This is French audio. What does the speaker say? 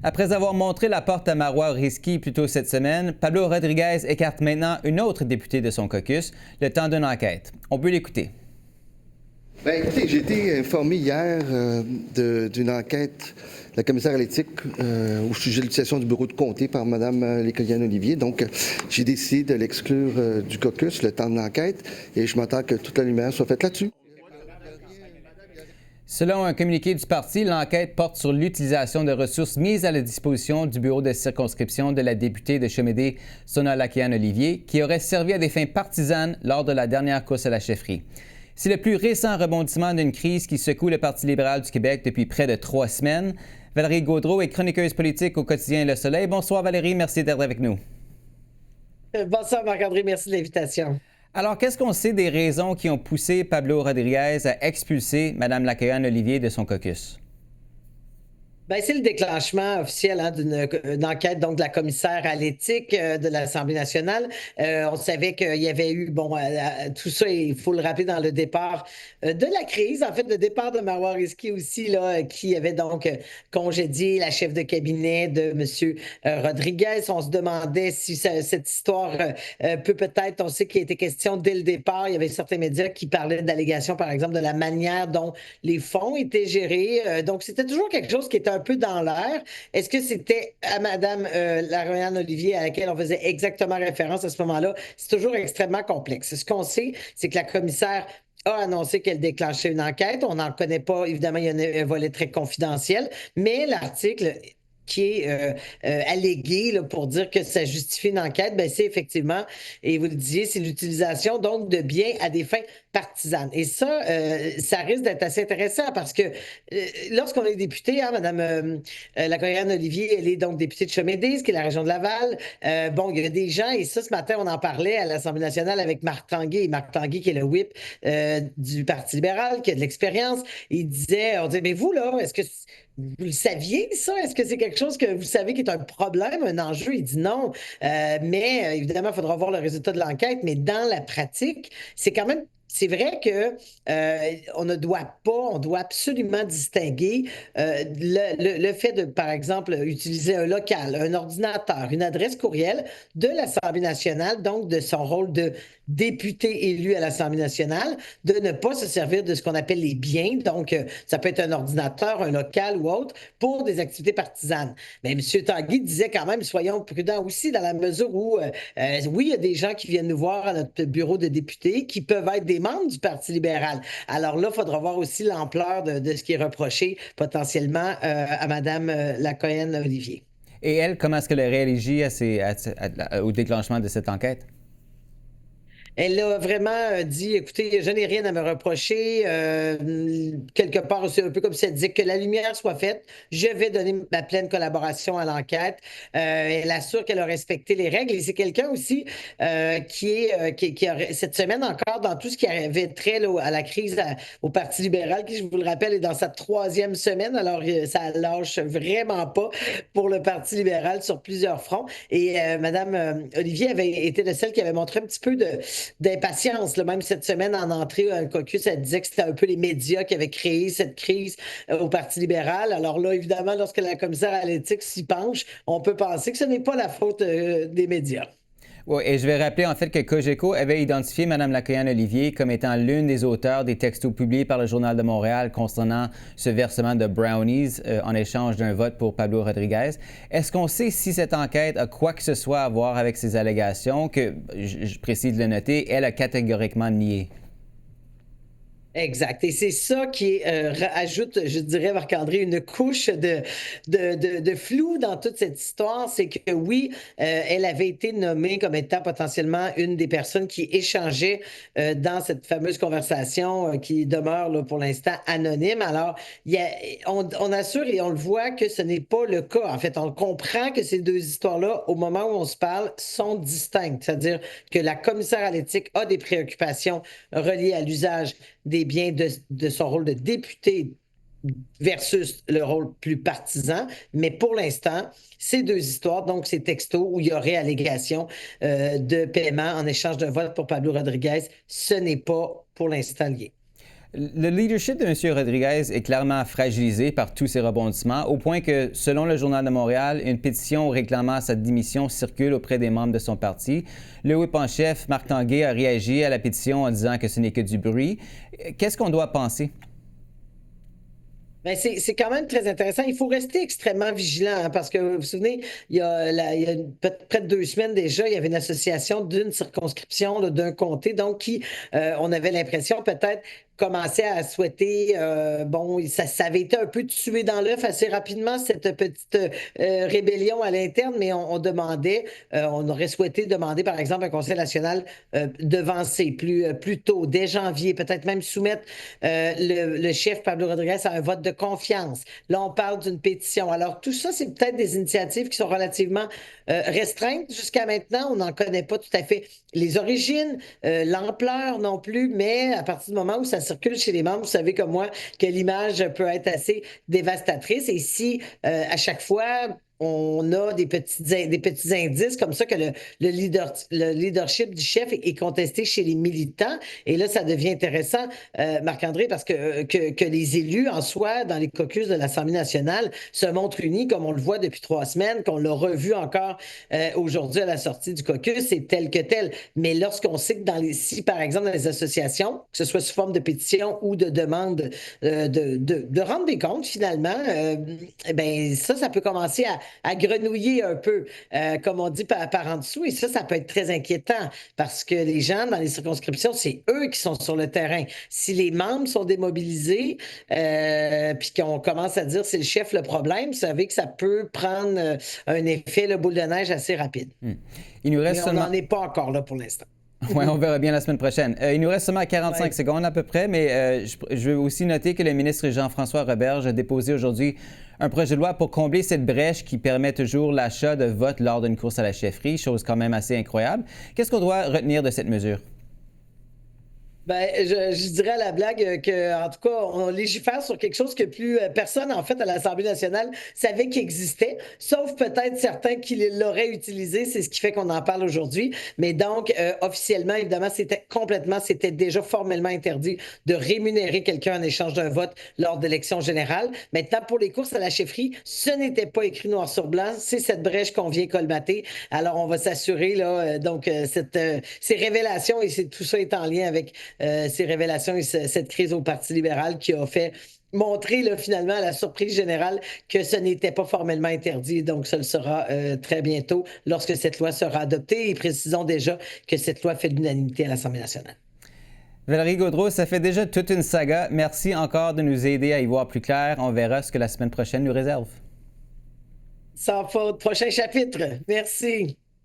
Après avoir montré la porte à Marois Risky plus tôt cette semaine, Pablo Rodriguez écarte maintenant une autre députée de son caucus, le temps d'une enquête. On peut l'écouter. Bien, écoutez, j'ai été informé hier d'une enquête de la commissaire à l'éthique au sujet de l'utilisation du bureau de comté par Mme Lécolienne-Olivier. Donc, j'ai décidé de l'exclure du caucus le temps de l'enquête et je m'attends que toute la lumière soit faite là-dessus. Selon un communiqué du parti, l'enquête porte sur l'utilisation de ressources mises à la disposition du bureau de circonscription de la députée de Chemédé, Sona Lakian-Olivier, qui aurait servi à des fins partisanes lors de la dernière course à la chefferie. C'est le plus récent rebondissement d'une crise qui secoue le Parti libéral du Québec depuis près de 3 semaines. Valérie Gaudreault est chroniqueuse politique au quotidien Le Soleil. Bonsoir Valérie, merci d'être avec nous. Bonsoir Marc-André, merci de l'invitation. Alors, qu'est-ce qu'on sait des raisons qui ont poussé Pablo Rodriguez à expulser Mme Lakian-Olivier de son caucus? Bien, c'est le déclenchement officiel d'une enquête donc, de la commissaire à l'éthique de l'Assemblée nationale. On savait qu'il y avait eu, tout ça, il faut le rappeler, dans le départ de la crise. En fait, le départ de Marois Risky aussi, là, qui avait donc congédié la chef de cabinet de M. Rodriguez. On se demandait si cette histoire peut-être, on sait qu'il a été question dès le départ. Il y avait certains médias qui parlaient d'allégations, par exemple, de la manière dont les fonds étaient gérés. Donc, c'était toujours quelque chose qui était un peu dans l'air. Est-ce que c'était à Mme Laroyan-Olivier à laquelle on faisait exactement référence à ce moment-là? C'est toujours extrêmement complexe. Ce qu'on sait, c'est que la commissaire a annoncé qu'elle déclenchait une enquête. On n'en connaît pas, évidemment, il y a un volet très confidentiel, mais l'article qui est allégué là, pour dire que ça justifie une enquête, ben c'est effectivement, et vous le disiez, c'est l'utilisation donc de biens à des fins partisanes. Et ça, ça risque d'être assez intéressant parce que lorsqu'on est député, hein, Mme Lacoyane-Olivier, elle est donc députée de Chemédé, qui est la région de Laval. Il y a des gens, et ça, ce matin, on en parlait à l'Assemblée nationale avec Marc Tanguay, et Marc Tanguay, qui est le whip du Parti libéral, qui a de l'expérience. On disait, mais vous, là, est-ce que vous le saviez, ça? Est-ce que c'est quelque chose que vous savez qui est un problème, un enjeu? Il dit non. Mais évidemment, il faudra voir le résultat de l'enquête. Mais dans la pratique, c'est vrai que on doit absolument distinguer le fait de, par exemple, utiliser un local, un ordinateur, une adresse courriel de l'Assemblée nationale, donc de son rôle de député élu à l'Assemblée nationale, de ne pas se servir de ce qu'on appelle les biens. Donc, ça peut être un ordinateur, un local ou autre, pour des activités partisanes. Mais M. Tanguy disait quand même, soyons prudents aussi dans la mesure où, oui, il y a des gens qui viennent nous voir à notre bureau de députés qui peuvent être des membres du Parti libéral. Alors là, il faudra voir aussi l'ampleur de ce qui est reproché potentiellement à Mme Lacoyenne-Olivier. Et elle, comment est-ce qu'elle a réagi au déclenchement de cette enquête? Elle a vraiment dit, écoutez, je n'ai rien à me reprocher. Quelque part, c'est un peu comme si elle disait que la lumière soit faite. Je vais donner ma pleine collaboration à l'enquête. Elle assure qu'elle a respecté les règles. Et c'est quelqu'un aussi qui a, cette semaine encore, dans tout ce qui avait trait là, à la crise au Parti libéral, qui, je vous le rappelle, est dans sa 3e semaine. Alors, ça lâche vraiment pas pour le Parti libéral sur plusieurs fronts. Et Mme Olivier avait été de celle qui avait montré un petit peu d'impatience. Là. Même cette semaine, en entrée à un caucus, elle disait que c'était un peu les médias qui avaient créé cette crise au Parti libéral. Alors là, évidemment, lorsque la commissaire à l'éthique s'y penche, on peut penser que ce n'est pas la faute des médias. Oui, et je vais rappeler en fait que Cogeco avait identifié Mme Lacoyane-Olivier comme étant l'une des auteurs des textos publiés par le Journal de Montréal concernant ce versement de brownies en échange d'un vote pour Pablo Rodriguez. Est-ce qu'on sait si cette enquête a quoi que ce soit à voir avec ces allégations que, je précise de le noter, elle a catégoriquement nié? Exact. Et c'est ça qui ajoute, je dirais, Marc-André, une couche de flou dans toute cette histoire. C'est que oui, elle avait été nommée comme étant potentiellement une des personnes qui échangeait dans cette fameuse conversation qui demeure là, pour l'instant anonyme. Alors, on assure et on le voit que ce n'est pas le cas. En fait, on comprend que ces deux histoires-là, au moment où on se parle, sont distinctes. C'est-à-dire que la commissaire à l'éthique a des préoccupations reliées à l'usage des biens de son rôle de député versus le rôle plus partisan. Mais pour l'instant, ces deux histoires, donc ces textos où il y aurait allégation de paiement en échange d'un vote pour Pablo Rodriguez, ce n'est pas pour l'instant lié. Le leadership de M. Rodriguez est clairement fragilisé par tous ces rebondissements, au point que, selon le Journal de Montréal, une pétition réclamant sa démission circule auprès des membres de son parti. Le whip en chef, Marc Tanguay, a réagi à la pétition en disant que ce n'est que du bruit. Qu'est-ce qu'on doit penser? Ben, c'est quand même très intéressant. Il faut rester extrêmement vigilant hein, parce que vous vous souvenez, près de 2 semaines déjà, il y avait une association d'une circonscription, là, d'un comté, donc qui, on avait l'impression peut-être commençait à souhaiter, ça avait été un peu tué dans l'œuf assez rapidement, cette petite rébellion à l'interne, mais on aurait souhaité demander, par exemple, un Conseil national devancé plus tôt, dès janvier, peut-être même soumettre le chef Pablo Rodriguez à un vote de confiance. Là, on parle d'une pétition. Alors, tout ça, c'est peut-être des initiatives qui sont relativement restreintes jusqu'à maintenant. On n'en connaît pas tout à fait les origines, l'ampleur non plus, mais à partir du moment où ça circule chez les membres, vous savez comme moi que l'image peut être assez dévastatrice. Et si à chaque fois on a des petits indices comme ça que le leadership du chef est contesté chez les militants. Et là, ça devient intéressant, Marc-André, parce que les élus en soi, dans les caucus de l'Assemblée nationale, se montrent unis, comme on le voit depuis 3 semaines, qu'on l'a revu encore aujourd'hui à la sortie du caucus, c'est tel que tel. Mais lorsqu'on sait que si, par exemple, dans les associations, que ce soit sous forme de pétition ou de demande de rendre des comptes, finalement, ben ça peut commencer à grenouiller un peu, comme on dit, par en dessous. Et ça peut être très inquiétant parce que les gens dans les circonscriptions, c'est eux qui sont sur le terrain. Si les membres sont démobilisés, puis qu'on commence à dire c'est le chef le problème, vous savez que ça peut prendre un effet, le boule de neige assez rapide. Il nous reste Mais on n'en est pas encore là pour l'instant. Oui, on verra bien la semaine prochaine. Il nous reste seulement 45 secondes à peu près, mais je veux aussi noter que le ministre Jean-François Roberge a déposé aujourd'hui un projet de loi pour combler cette brèche qui permet toujours l'achat de votes lors d'une course à la chefferie, chose quand même assez incroyable. Qu'est-ce qu'on doit retenir de cette mesure? Ben, je dirais à la blague en tout cas, on légifère sur quelque chose que plus personne, en fait, à l'Assemblée nationale savait qu'il existait, sauf peut-être certains qui l'auraient utilisé. C'est ce qui fait qu'on en parle aujourd'hui. Mais donc, officiellement, évidemment, c'était déjà formellement interdit de rémunérer quelqu'un en échange d'un vote lors d'élections générales. Maintenant, pour les courses à la chefferie, ce n'était pas écrit noir sur blanc. C'est cette brèche qu'on vient colmater. Alors, on va s'assurer, là, ces révélations et tout ça est en lien avec ces révélations et cette crise au Parti libéral qui a fait montrer là, finalement à la surprise générale que ce n'était pas formellement interdit. Donc, ce le sera très bientôt lorsque cette loi sera adoptée. Et précisons déjà que cette loi fait l'unanimité à l'Assemblée nationale. Valérie Gaudreault, ça fait déjà toute une saga. Merci encore de nous aider à y voir plus clair. On verra ce que la semaine prochaine nous réserve. Sans faute. Prochain chapitre. Merci.